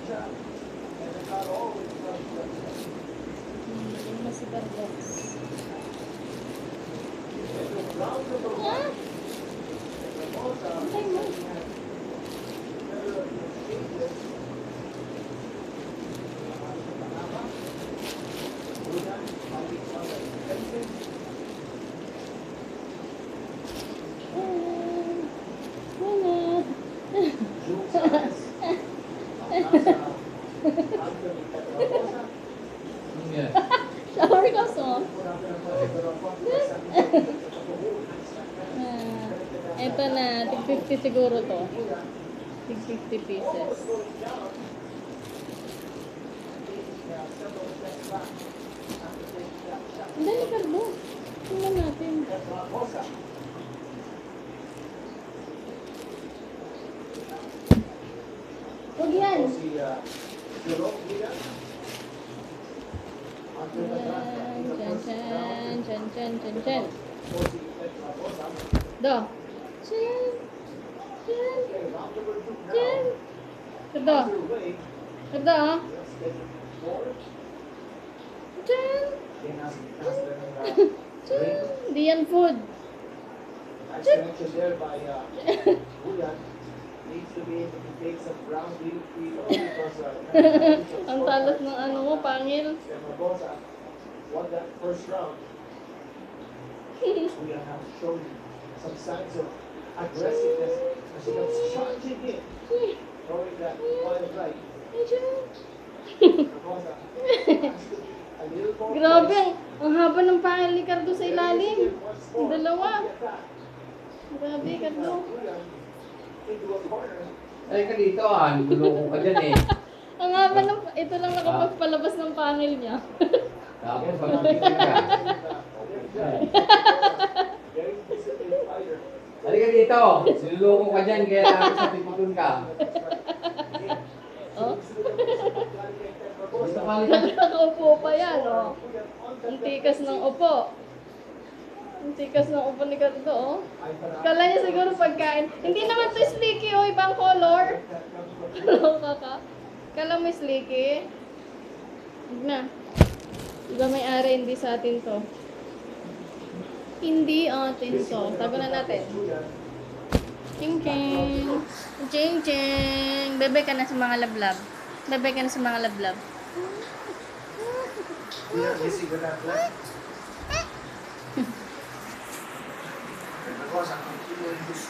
Yung na si Barbox. Ah! Antay mo. Shower ka so. Ito na, tig 50 siguro to. Tig 50 pieces. Ang dali, Carlo. Tingnan natin. Huwag yan. Chan. Do. Chan. Kerdo. Chan. Diyan food. Ang talas ng ano mo, pangil. Won that first round. We have shown some signs of aggressiveness as she comes charging in, throwing that wild right. A little more Grabe, ang haba ng pangil ni Cardo sa ilalim. Ang dalawa. Grabe, Cardo. into a corner. Ay ka dito naguloko ka dyan eh. Ang haba ng, ito lang nakapagpalabas ng pangil niya. Tapos pag-titin ka. Very disciplined fighter. Halika dito, sinuloko ka dyan kaya namin sa piputun ka. Oh? Gusto ka halika. Nakaupo pa yan, oh. Ang tikas ng upo. Ang tikas ng upo ni Cardo, oh. Kala niya siguro pagkain. Hindi naman to slicky, oh. Ibang color. Kaloka ka. Kala mo slicky. Huwag na. Iba may-ari, hindi sa atin to. Hindi atin to. Tago na natin. Ching ching. Ching ching. Bebe ka na sa mga lablab. Bebe ka na sa mga lablab. We are busy with that play. Because I'm continuing to